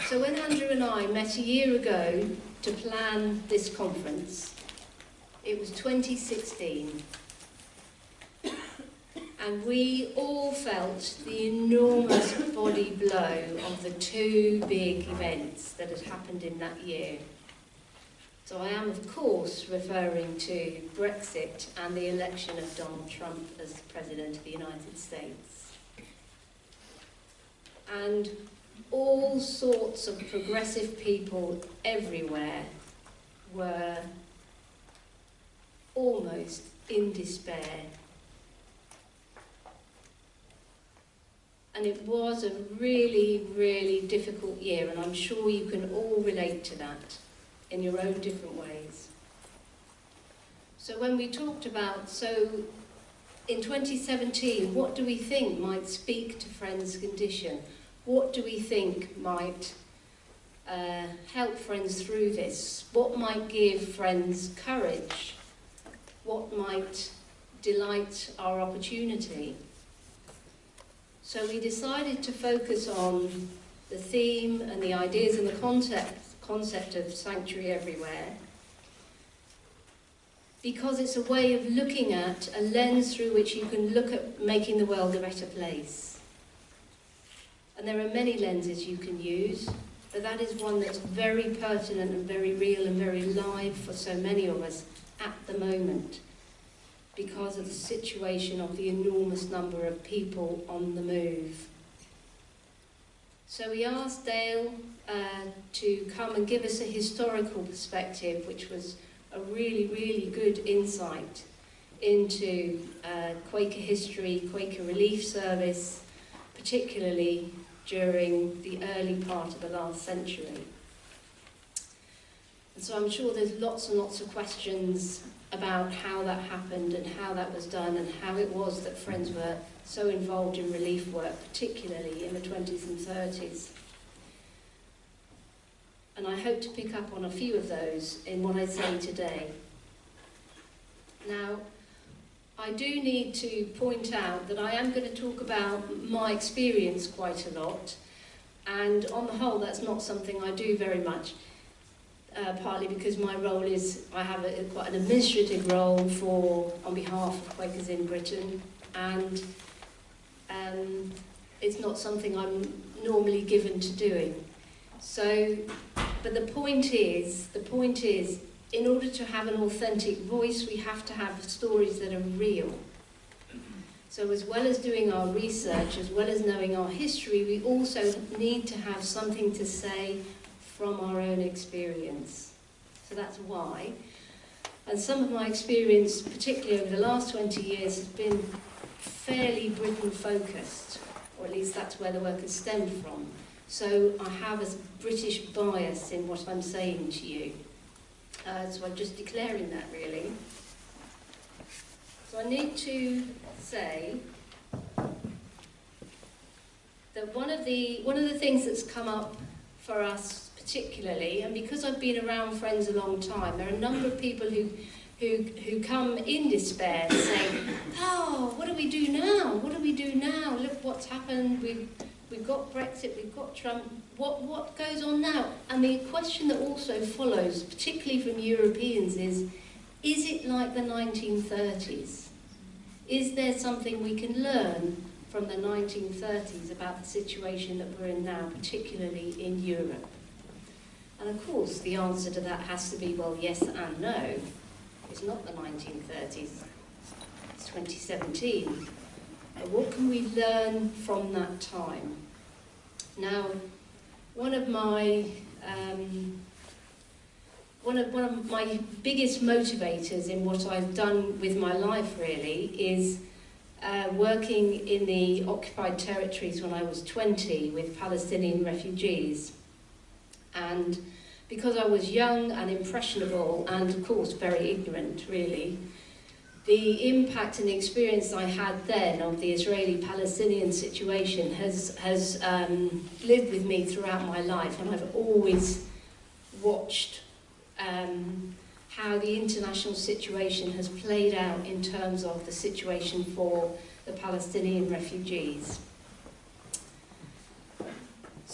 So when Andrew and I met a year ago to plan this conference, it was 2016. And we all felt the enormous body blow of the two big events that had happened in that year. So I am, of course, referring to Brexit and the election of Donald Trump as President of the United States. And all sorts of progressive people everywhere were almost in despair. And it was a really, really difficult year, and I'm sure you can all relate to that in your own different ways. So when we talked about, so in 2017, what do we think might speak to Friends' condition? What do we think might help Friends through this? What might give Friends courage? What might delight our opportunity? So we decided to focus on the theme and the ideas and the concept of sanctuary everywhere, because it's a way of looking at a lens through which you can look at making the world a better place. And there are many lenses you can use, but that is one that's very pertinent and very real and very live for so many of us at the moment, because of the situation of the enormous number of people on the move. So we asked Dale to come and give us a historical perspective, which was a really, really good insight into Quaker history, Quaker Relief Service, particularly during the early part of the last century. And so I'm sure there's lots and lots of questions about how that happened and how that was done and how it was that Friends were so involved in relief work, particularly in the 20s and 30s. And I hope to pick up on a few of those in what I say today. Now, I do need to point out that I am going to talk about my experience quite a lot, and on the whole that's not something I do very much. Partly because my role is, I have quite an administrative role on behalf of Quakers in Britain, and it's not something I'm normally given to doing. So, but the point is, in order to have an authentic voice, we have to have stories that are real. So as well as doing our research, as well as knowing our history, we also need to have something to say from our own experience. So that's why. And some of my experience, particularly over the last 20 years, has been fairly Britain focused, or at least that's where the work has stemmed from. So I have a British bias in what I'm saying to you. So I'm just declaring that, really. So I need to say that one of the things that's come up for us particularly, and because I've been around Friends a long time, there are a number of people who come in despair saying, oh, what do we do now? What do we do now? Look what's happened. We've got Brexit, we've got Trump. What goes on now? And the question that also follows, particularly from Europeans, is it like the 1930s? Is there something we can learn from the 1930s about the situation that we're in now, particularly in Europe? And of course, the answer to that has to be, well, yes and no. It's not the 1930s, it's 2017. But what can we learn from that time? Now, one of my biggest motivators in what I've done with my life, really, is working in the occupied territories when I was 20 with Palestinian refugees. And because I was young and impressionable and, of course, very ignorant, really, the impact and the experience I had then of the Israeli-Palestinian situation has lived with me throughout my life, and I've always watched how the international situation has played out in terms of the situation for the Palestinian refugees.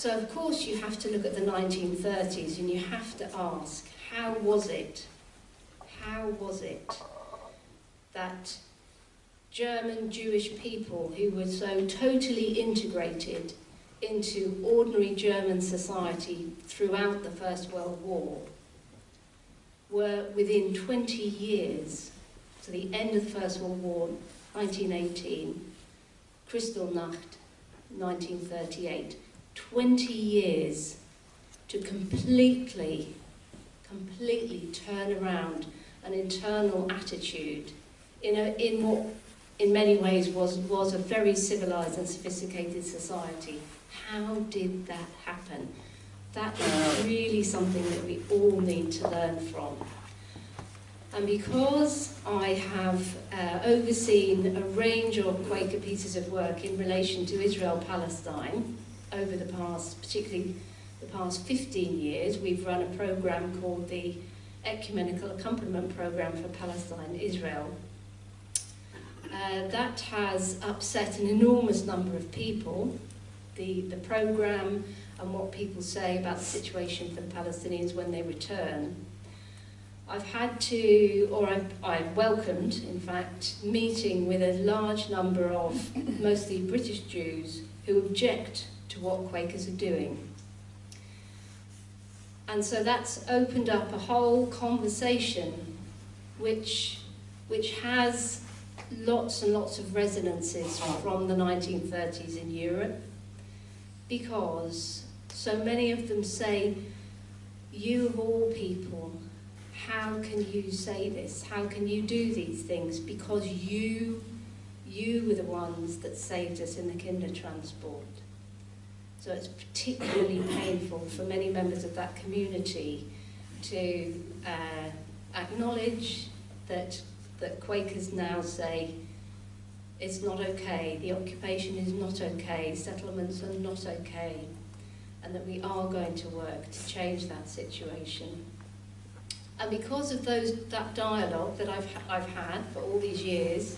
So of course you have to look at the 1930s and you have to ask, how was it that German Jewish people who were so totally integrated into ordinary German society throughout the First World War were within 20 years, to the end of the First World War, 1918, Kristallnacht, 1938, 20 years to completely turn around an internal attitude in what in many ways was a very civilized and sophisticated society. How did that happen? That is really something that we all need to learn from. And because I have overseen a range of Quaker pieces of work in relation to Israel-Palestine over the past, particularly the past 15 years, we've run a program called the Ecumenical Accompaniment Program for Palestine-Israel. That has upset an enormous number of people, the program and what people say about the situation for the Palestinians when they return. I've had to, or I've welcomed, in fact, meeting with a large number of mostly British Jews who object to what Quakers are doing. And so that's opened up a whole conversation which has lots and lots of resonances from the 1930s in Europe, because so many of them say, you of all people, how can you say this? How can you do these things? Because you were the ones that saved us in the Kindertransport. So it's particularly painful for many members of that community to acknowledge that Quakers now say it's not okay, the occupation is not okay, settlements are not okay, and that we are going to work to change that situation. And because of that dialogue that I've had for all these years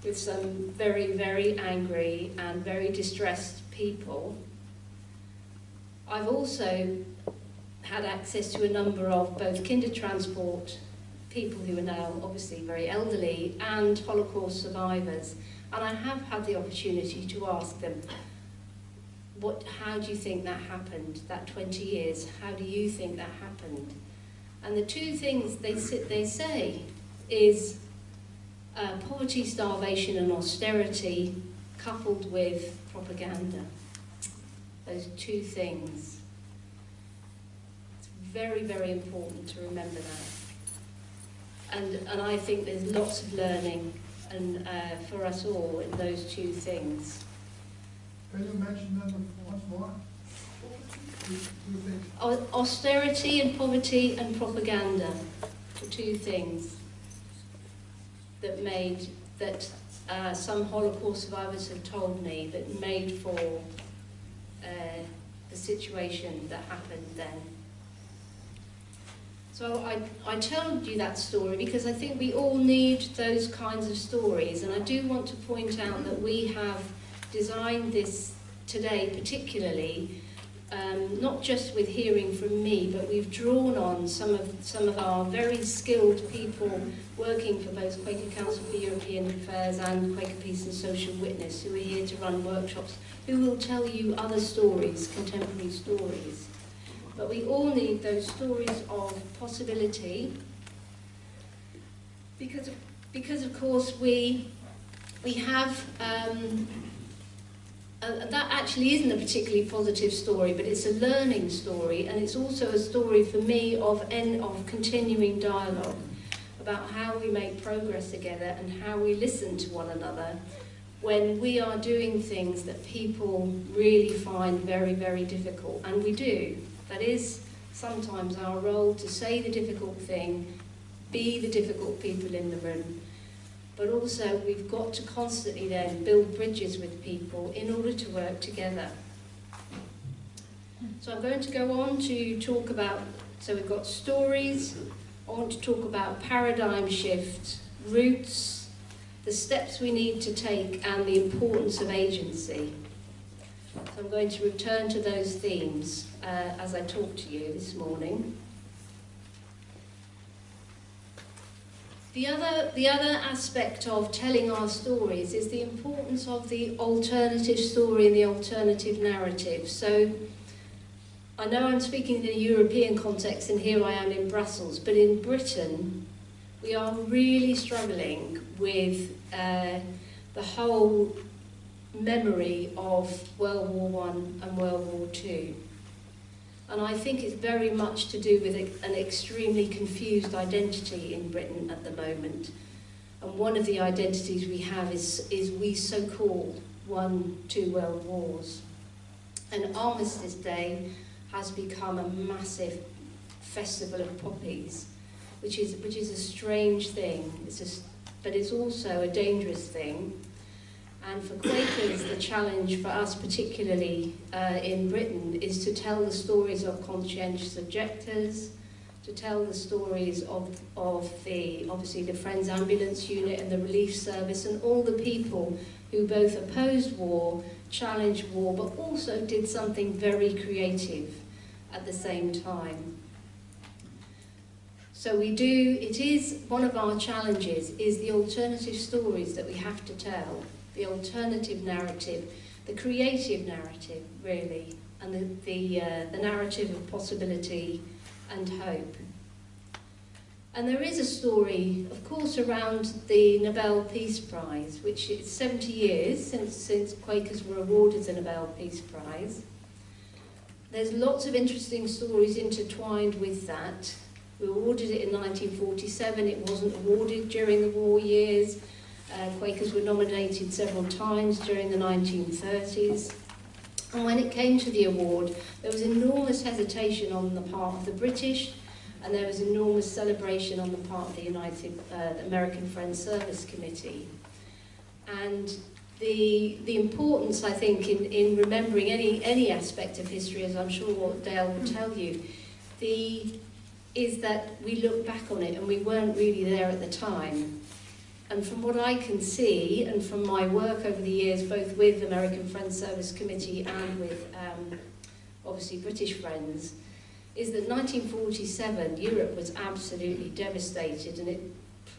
with some very, very angry and very distressed people, I've also had access to a number of both Kindertransport people who are now obviously very elderly and Holocaust survivors, and I have had the opportunity to ask them, how do you think that happened, that 20 years, how do you think that happened? And the two things they say is poverty, starvation and austerity coupled with propaganda. Those two things. It's very, very important to remember that. And I think there's lots of learning and for us all in those two things. Can you mention them once more? Austerity and poverty and propaganda, the two things that some Holocaust survivors have told me that made for the situation that happened then. So I told you that story because I think we all need those kinds of stories, and I do want to point out that we have designed this today particularly not just with hearing from me, but we've drawn on some of our very skilled people working for both Quaker Council for European Affairs and Quaker Peace and Social Witness, who are here to run workshops, who will tell you other stories, contemporary stories. But we all need those stories of possibility, because of course we have. That actually isn't a particularly positive story, but it's a learning story, and it's also a story for me of continuing dialogue about how we make progress together and how we listen to one another when we are doing things that people really find very, very difficult. And we do. That is sometimes our role, to say the difficult thing, be the difficult people in the room. But also we've got to constantly then build bridges with people in order to work together. So I'm going to go on to talk about, so we've got stories, I want to talk about paradigm shift, roots, the steps we need to take and the importance of agency. So I'm going to return to those themes as I talk to you this morning. The other aspect of telling our stories is the importance of the alternative story and the alternative narrative. So I know I'm speaking in a European context and here I am in Brussels, but in Britain we are really struggling with the whole memory of World War I and World War II. And I think it's very much to do with an extremely confused identity in Britain at the moment. And one of the identities we have is we so-called won 2 world wars. And Armistice Day has become a massive festival of poppies, which is a strange thing, but it's also a dangerous thing. And for Quakers, the challenge for us, particularly in Britain, is to tell the stories of conscientious objectors, to tell the stories of obviously the Friends Ambulance Unit and the Relief Service and all the people who both opposed war, challenged war, but also did something very creative at the same time. So it is one of our challenges, is the alternative stories that we have to tell. The alternative narrative, the creative narrative, really, and the narrative of possibility and hope. And there is a story, of course, around the Nobel Peace Prize, which is 70 years since Quakers were awarded the Nobel Peace Prize. There's lots of interesting stories intertwined with that. We awarded it in 1947. It wasn't awarded during the war years. Quakers were nominated several times during the 1930s. And when it came to the award, there was enormous hesitation on the part of the British, and there was enormous celebration on the part of the American Friends Service Committee. And the importance, I think, in remembering any aspect of history, as I'm sure Dale will tell you, is that we look back on it and we weren't really there at the time. And from what I can see, and from my work over the years, both with the American Friends Service Committee and with, obviously, British Friends, is that 1947, Europe was absolutely devastated, and it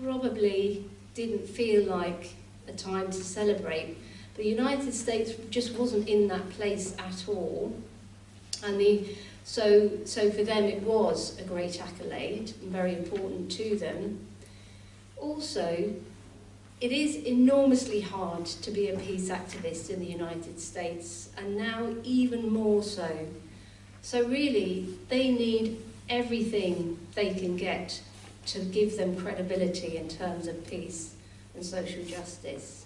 probably didn't feel like a time to celebrate. The United States just wasn't in that place at all. And so for them, it was a great accolade, and very important to them. Also, it is enormously hard to be a peace activist in the United States, and now even more so. So really, they need everything they can get to give them credibility in terms of peace and social justice.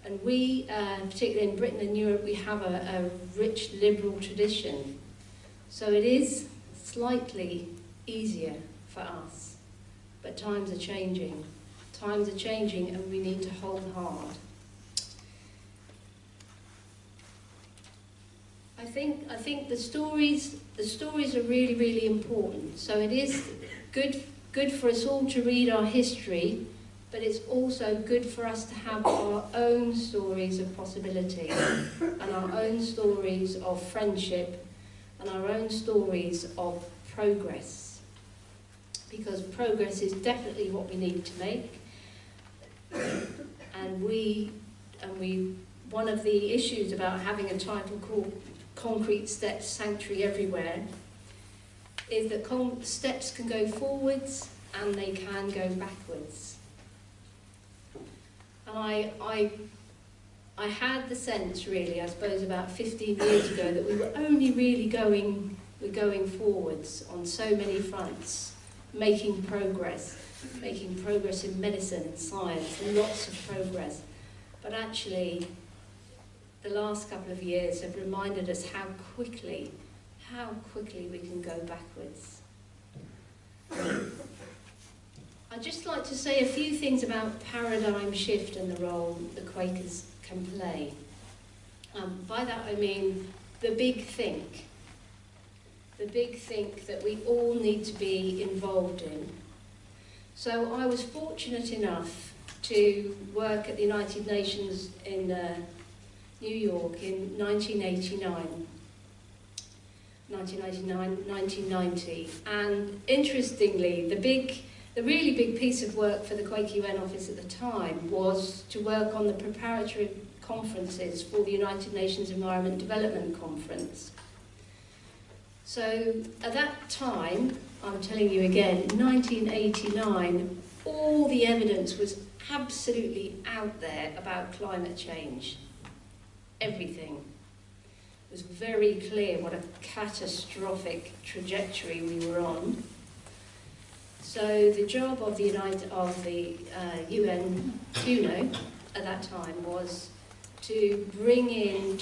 And we, particularly in Britain and Europe, we have a rich liberal tradition. So it is slightly easier for us, but times are changing. Times are changing and we need to hold hard. I think the stories are really, really important. So it is good for us all to read our history, but it's also good for us to have our own stories of possibility and our own stories of friendship and our own stories of progress. Because progress is definitely what we need to make. And one of the issues about having a title called Concrete Steps Sanctuary Everywhere is that steps can go forwards and they can go backwards. And I had the sense, really, I suppose about 15 years ago, that we were only really going forwards on so many fronts, making progress in medicine and science, lots of progress. But actually, the last couple of years have reminded us how quickly we can go backwards. I'd just like to say a few things about paradigm shift and the role the Quakers can play. By that I mean the big think that we all need to be involved in. So I was fortunate enough to work at the United Nations in New York in 1989. 1999, 1990, and interestingly, the really big piece of work for the Quaker UN office at the time was to work on the preparatory conferences for the United Nations Environment Development Conference. So at that time, I'm telling you again, 1989, all the evidence was absolutely out there about climate change. Everything. It was very clear what a catastrophic trajectory we were on. So the job of the UN UNO at that time was to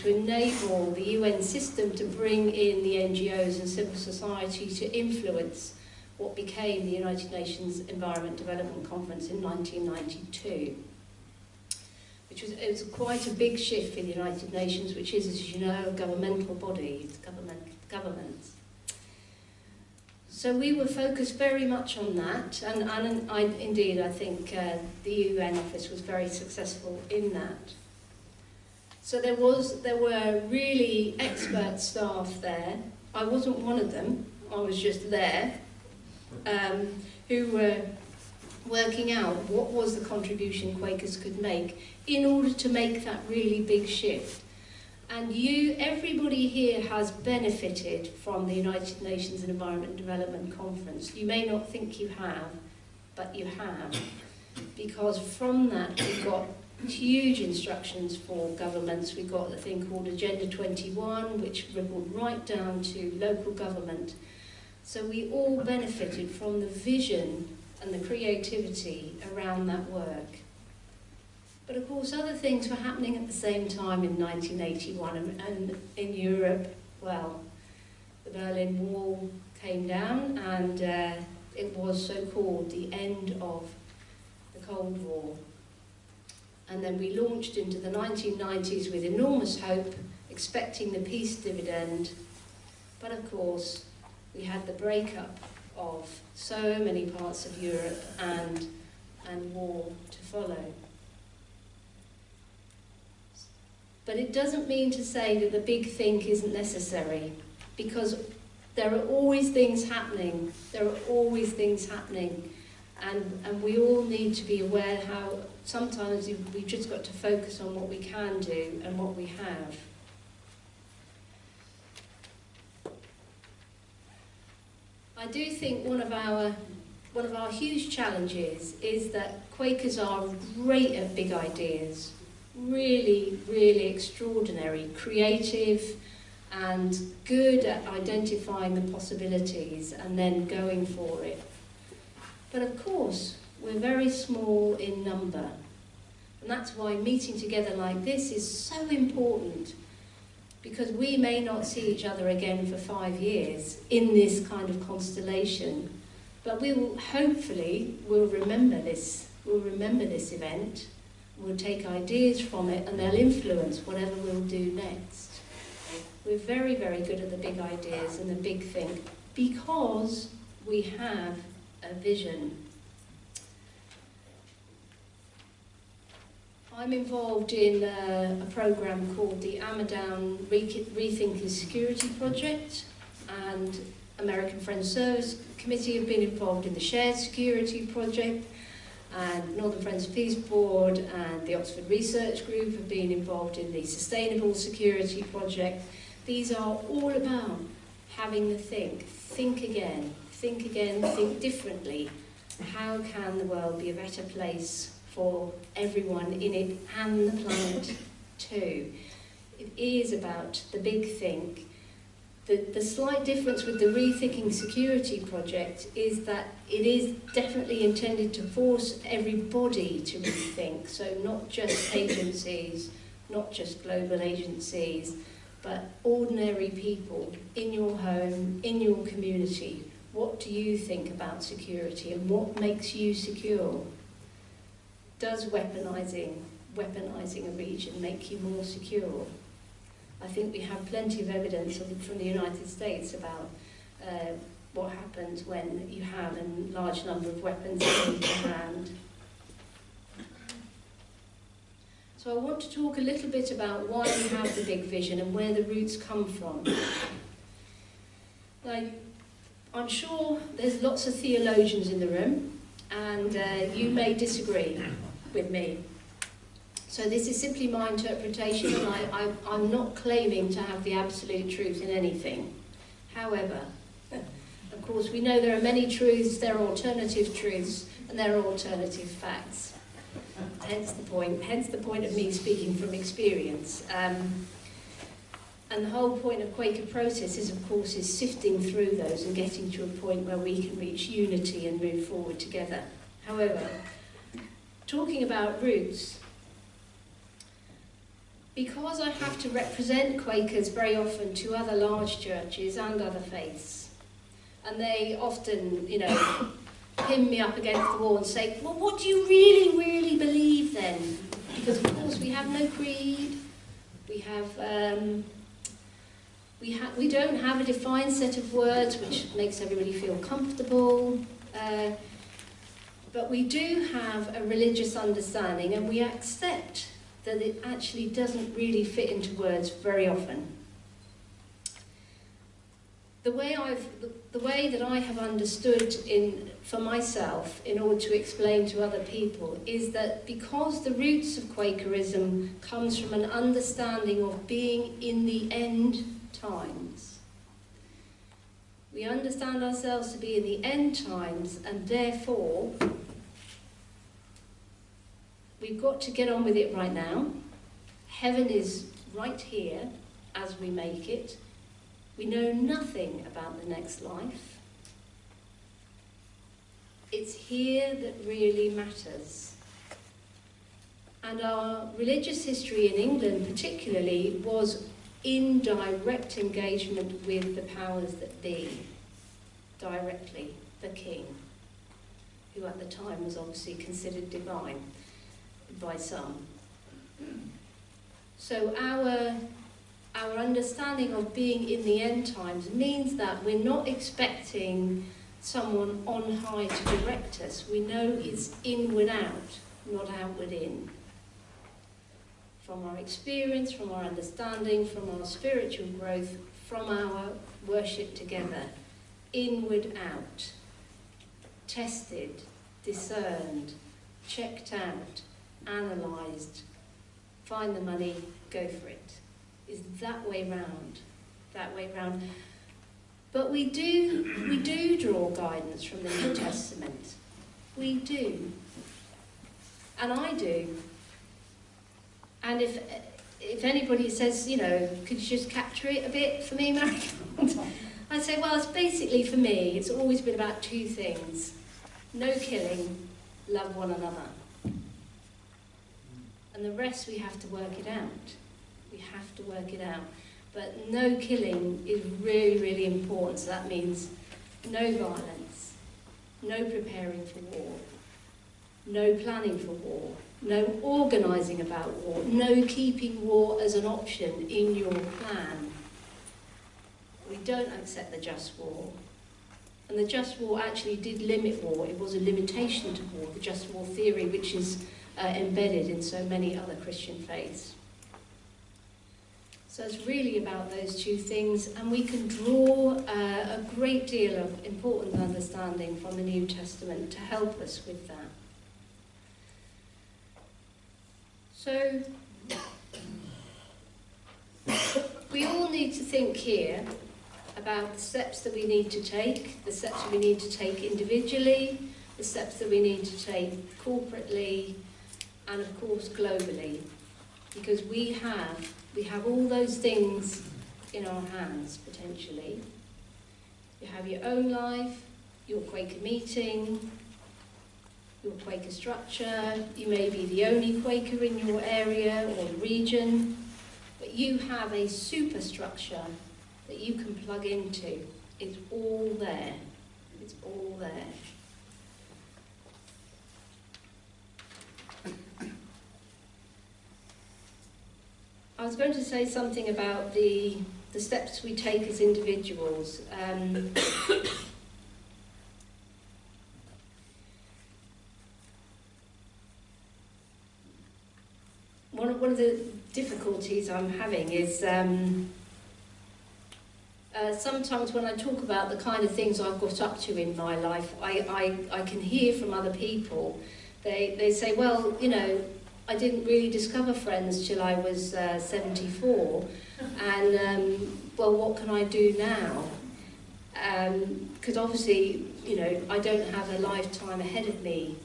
enable the UN system to bring in the NGOs and civil society to influence what became the United Nations Environment Development Conference in 1992. It was quite a big shift in the United Nations, which is, as you know, a governmental body, it's governments. So we were focused very much on that, and I think the UN office was very successful in that. So there were really expert staff there. I wasn't one of them, I was just there, who were working out what was the contribution Quakers could make in order to make that really big shift. And everybody here has benefited from the United Nations Environment Development Conference. You may not think you have, but you have. Because from that we got huge instructions for governments. We got a thing called Agenda 21, which rippled right down to local government. So we all benefited from the vision and the creativity around that work. But of course other things were happening at the same time in 1981, and in Europe, well, the Berlin Wall came down, and it was so-called the end of the Cold War. And then we launched into the 1990s with enormous hope, expecting the peace dividend. But of course, we had the breakup of so many parts of Europe and war to follow. But it doesn't mean to say that the big think isn't necessary, because there are always things happening. There are always things happening. And we all need to be aware how sometimes we've just got to focus on what we can do and what we have. I do think one of our huge challenges is that Quakers are great at big ideas, really, really extraordinary, creative, and good at identifying the possibilities and then going for it. But of course, we're very small in number, and that's why meeting together like this is so important, because we may not see each other again for 5 years in this kind of constellation, but we will hopefully remember this. We'll remember this event. We'll take ideas from it, and they'll influence whatever we'll do next. We're very, very good at the big ideas and the big think because we have a vision. I'm involved in a program called the Amadown Rethinking Security Project, and American Friends Service Committee have been involved in the Shared Security Project, and Northern Friends Peace Board and the Oxford Research Group have been involved in the Sustainable Security Project. These are all about having the think again, think differently. How can the world be a better place for everyone in it and the planet too? It is about the big think. The slight difference with the Rethinking Security Project is that it is definitely intended to force everybody to rethink, so not just agencies, not just global agencies, but ordinary people in your home, in your community. What do you think about security, and what makes you secure? Does weaponizing a region make you more secure? I think we have plenty of evidence from the United States about what happens when you have a large number of weapons in your hand. So I want to talk a little bit about why we have the big vision and where the roots come from. Now, I'm sure there's lots of theologians in the room, and you may disagree with me. So this is simply my interpretation, and I'm not claiming to have the absolute truth in anything. However, of course, we know there are many truths, there are alternative truths, and there are alternative facts. Hence the point of me speaking from experience. And the whole point of Quaker process is, of course, is sifting through those and getting to a point where we can reach unity and move forward together. However, talking about roots, because I have to represent Quakers very often to other large churches and other faiths, and they often, pin me up against the wall and say, well, what do you really, really believe then? Because, of course, we have no creed, we don't have a defined set of words which makes everybody feel comfortable, but we do have a religious understanding, and we accept that it actually doesn't really fit into words very often. The way that I have understood for myself in order to explain to other people is that because the roots of Quakerism comes from an understanding of being in the end times. We understand ourselves to be in the end times, and therefore we've got to get on with it right now. Heaven is right here as we make it. We know nothing about the next life. It's here that really matters. And our religious history in England particularly was in direct engagement with the powers that be, directly, the king, who at the time was obviously considered divine by some. So our understanding of being in the end times means that we're not expecting someone on high to direct us. We know it's inward out, not outward in. From our experience, from our understanding, from our spiritual growth, from our worship together. Inward out. Tested, discerned, checked out, analysed, find the money, go for it. Is that way round. But we do draw guidance from the New Testament. We do. And I do. And if anybody says, could you just capture it a bit for me, Marigold? I'd say, well, it's basically, for me, it's always been about two things. No killing, love one another. And the rest, we have to work it out. We have to work it out. But no killing is really, really important. So that means no violence, no preparing for war, no planning for war, no organising about war, no keeping war as an option in your plan. We don't accept the just war. And the just war actually did limit war. It was a limitation to war, the just war theory, which is embedded in so many other Christian faiths. So it's really about those two things, and we can draw a great deal of important understanding from the New Testament to help us with that. So we all need to think here about the steps that we need to take, the steps that we need to take individually, the steps that we need to take corporately, and of course globally, because we have all those things in our hands potentially. You have your own life, your Quaker meeting, your Quaker structure. You may be the only Quaker in your area or region, but you have a superstructure that you can plug into. It's all there. It's all there. I was going to say something about the steps we take as individuals. One one of the difficulties I'm having is sometimes when I talk about the kind of things I've got up to in my life, I can hear from other people. They say, well, you know, I didn't really discover Friends till I was 74, and well, what can I do now? Because obviously, you know, I don't have a lifetime ahead of me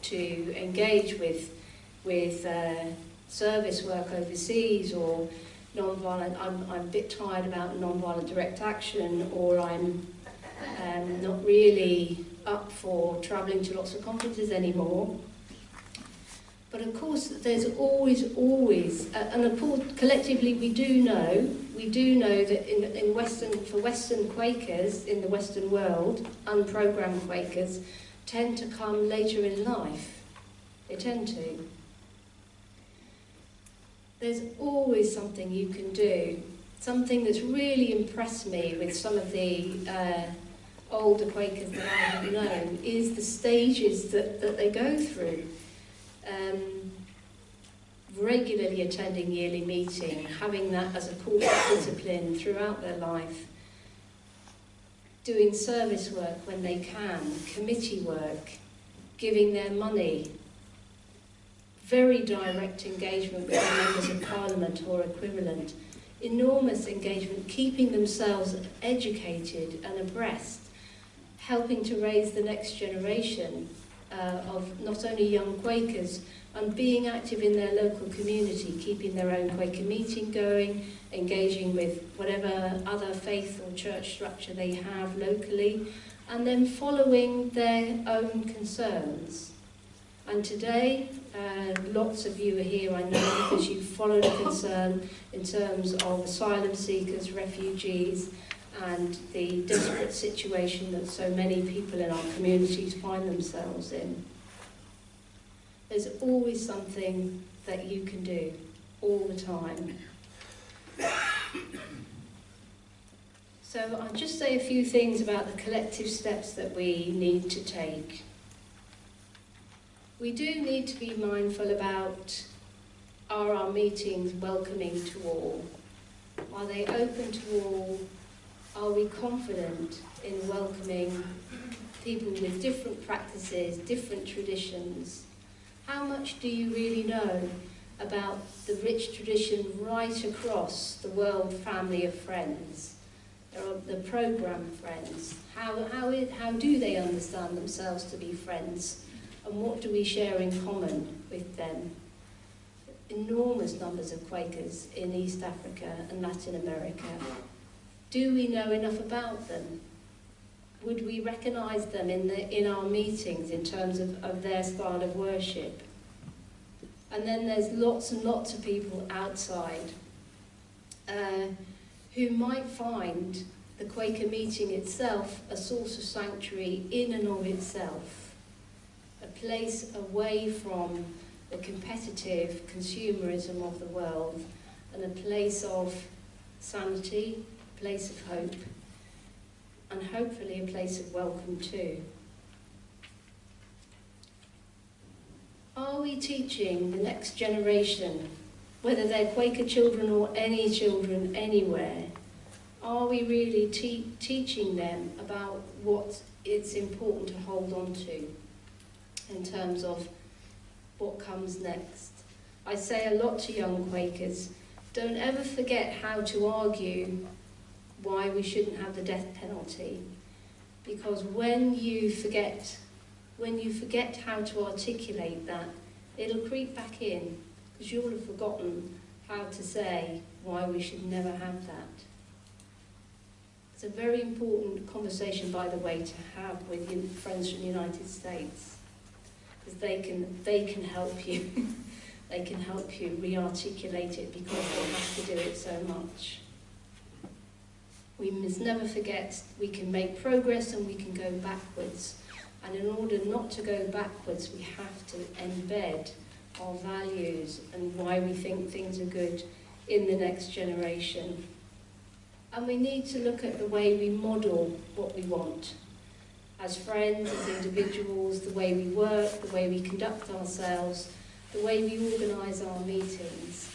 to engage with service work overseas or non-violent. I'm a bit tired about non-violent direct action, or I'm not really up for travelling to lots of conferences anymore. But of course, there's always, and of course, collectively we do know that for Western Quakers in the Western world, unprogrammed Quakers tend to come later in life. They tend to. There's always something you can do. Something that's really impressed me with some of the older Quakers that I have known is the stages that they go through. Regularly attending yearly meeting, having that as a corporate discipline throughout their life, doing service work when they can, committee work, giving their money, very direct engagement with members of Parliament or equivalent, enormous engagement, keeping themselves educated and abreast, helping to raise the next generation of not only young Quakers, and being active in their local community, keeping their own Quaker meeting going, engaging with whatever other faith or church structure they have locally, and then following their own concerns. And today, lots of you are here, I know, because you followed a concern in terms of asylum seekers, refugees, and the desperate situation that so many people in our communities find themselves in. There's always something that you can do, all the time. So I'll just say a few things about the collective steps that we need to take. We do need to be mindful about, are our meetings welcoming to all? Are they open to all? Are we confident in welcoming people with different practices, different traditions? How much do you really know about the rich tradition right across the world family of friends? There are the programme friends. How do they understand themselves to be friends? And what do we share in common with them? Enormous numbers of Quakers in East Africa and Latin America. Do we know enough about them? Would we recognise them in our meetings in terms of their style of worship? And then there's lots and lots of people outside who might find the Quaker meeting itself a source of sanctuary in and of itself, a place away from the competitive consumerism of the world, and a place of sanity, a place of hope, and hopefully a place of welcome too. Are we teaching the next generation, whether they're Quaker children or any children anywhere, are we really teaching them about what it's important to hold on to in terms of what comes next? I say a lot to young Quakers, don't ever forget how to argue why we shouldn't have the death penalty, because when you forget how to articulate that, it'll creep back in, because you'll have forgotten how to say why we should never have that. It's a very important conversation, by the way, to have with your friends from the United States, because they can help you. They can help you re-articulate it, because they have to do it so much. We must never forget we can make progress and we can go backwards. And in order not to go backwards, we have to embed our values and why we think things are good in the next generation. And we need to look at the way we model what we want. As friends, as individuals, the way we work, the way we conduct ourselves, the way we organise our meetings,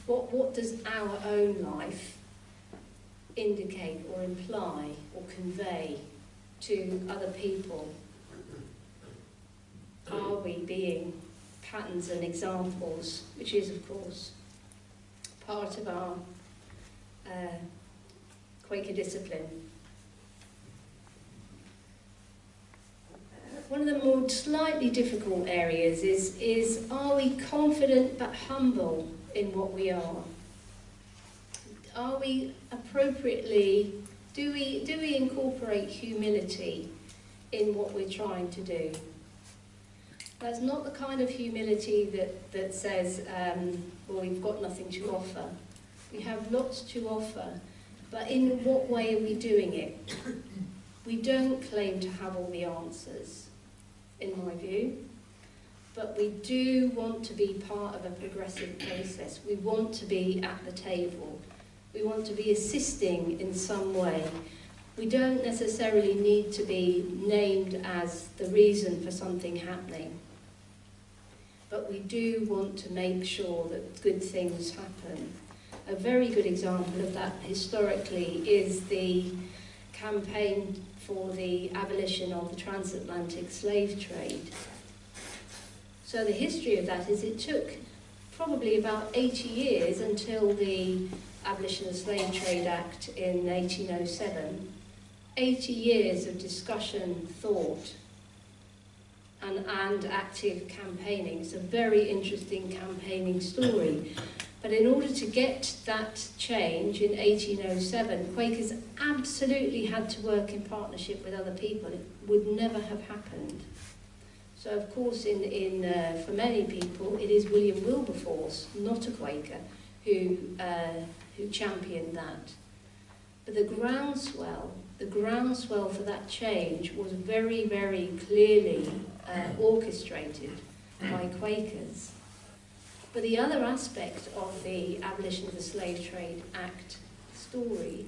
what does our own life indicate or imply or convey to other people? Are we being patterns and examples, which is, of course, part of our Quaker discipline? One of the more slightly difficult areas is are we confident but humble in what we are? Are we appropriately, do we incorporate humility in what we're trying to do? That's not the kind of humility that says, well, we've got nothing to offer. We have lots to offer, but in what way are we doing it? We don't claim to have all the answers, in my view, but we do want to be part of a progressive process. We want to be at the table. We want to be assisting in some way. We don't necessarily need to be named as the reason for something happening, but we do want to make sure that good things happen. A very good example of that historically is the campaign for the abolition of the transatlantic slave trade. So the history of that is it took probably about 80 years until the Abolition of the Slave Trade Act in 1807. 80 years of discussion, thought, and active campaigning. It's a very interesting campaigning story. But in order to get that change in 1807, Quakers absolutely had to work in partnership with other people. It would never have happened. So of course, for many people, it is William Wilberforce, not a Quaker, who championed that. But the groundswell for that change was very, very clearly orchestrated by Quakers. But the other aspect of the Abolition of the Slave Trade Act story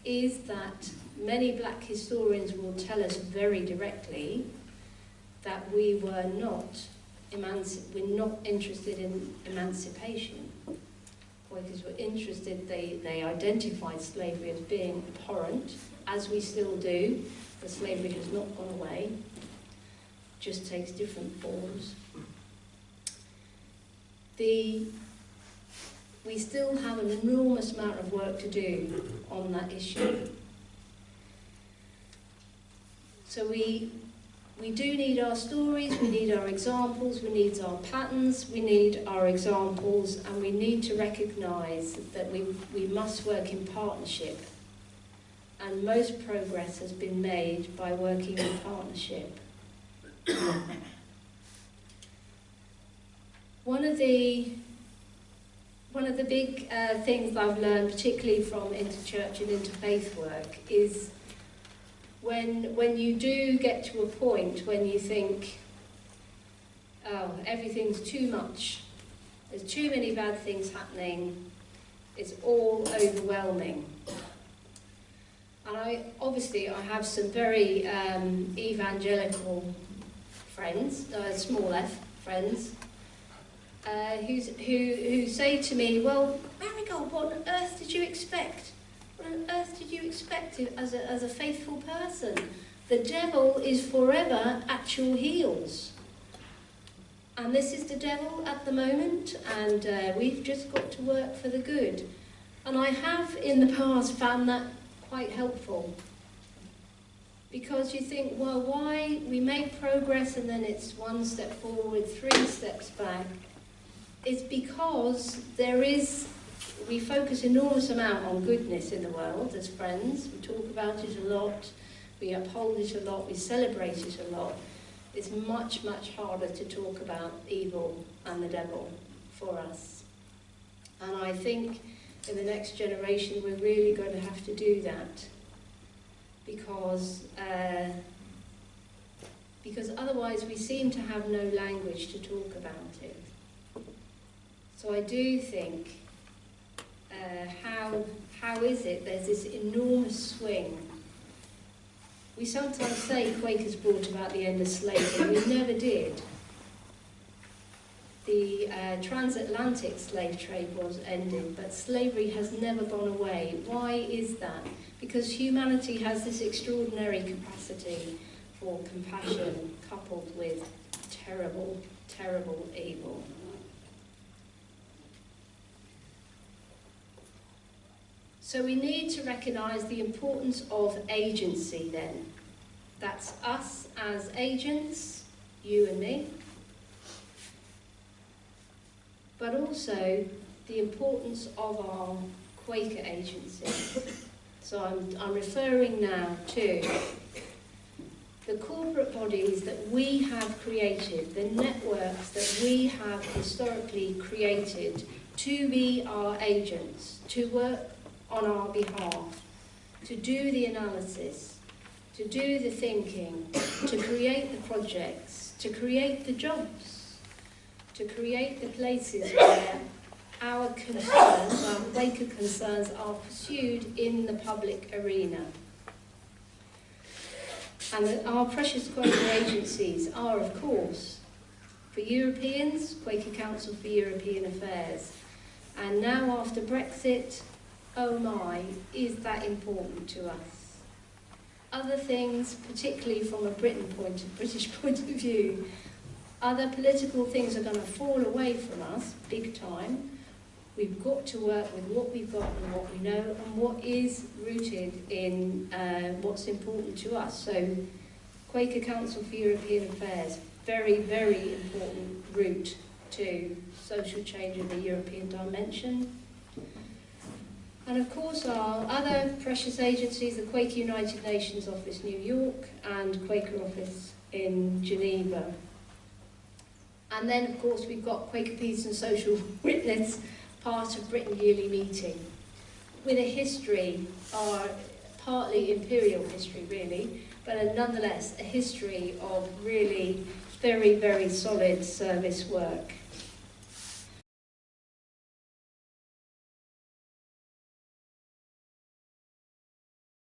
is that many black historians will tell us very directly that we were not interested in emancipation. Quakers were interested, they identified slavery as being abhorrent, as we still do. The slavery has not gone away, just takes different forms. We still have an enormous amount of work to do on that issue. So we do need our stories, we need our examples, we need our patterns, we need our examples, and we need to recognise that we must work in partnership. And most progress has been made by working in partnership. One of the big things I've learned, particularly from interchurch and interfaith work, is when you do get to a point when you think, oh, everything's too much, there's too many bad things happening, it's all overwhelming. And I have some very evangelical friends, small f friends, who say to me, well, Marigold, what on earth did you expect? What on earth did you expect as a faithful person? The devil is forever at your heels. And this is the devil at the moment, and we've just got to work for the good. And I have in the past found that quite helpful. Because you think, well, why we make progress and then it's one step forward, 3 steps back. It's because we focus enormous amount on goodness in the world as friends. We talk about it a lot, we uphold it a lot, we celebrate it a lot. It's much, much harder to talk about evil and the devil for us. And I think in the next generation we're really going to have to do that. Because otherwise we seem to have no language to talk about it. So I do think, how is it there's this enormous swing? We sometimes say Quakers brought about the end of slavery. We never did. the transatlantic slave trade was ended, but slavery has never gone away. Why is that? Because humanity has this extraordinary capacity for compassion coupled with terrible, terrible evil. So we need to recognise the importance of agency then. That's us as agents, you and me, but also the importance of our Quaker agency. So I'm referring now to the corporate bodies that we have created, the networks that we have historically created to be our agents, to work on our behalf, to do the analysis, to do the thinking, to create the projects, to create the jobs, to create the places where our concerns, our Quaker concerns, are pursued in the public arena. And that our precious Quaker agencies are, of course, for Europeans, Quaker Council for European Affairs. And now after Brexit, oh my, is that important to us? Other things, particularly from a British point of view, other political things are going to fall away from us, big time. We've got to work with what we've got and what we know and what is rooted in what's important to us. So, Quaker Council for European Affairs, very, very important route to social change in the European dimension. And of course our other precious agencies, the Quaker United Nations Office, New York, and Quaker Office in Geneva. And then of course we've got Quaker Peace and Social Witness, part of Britain Yearly Meeting, with a history, or partly imperial history really, but nonetheless a history of really very, very solid service work.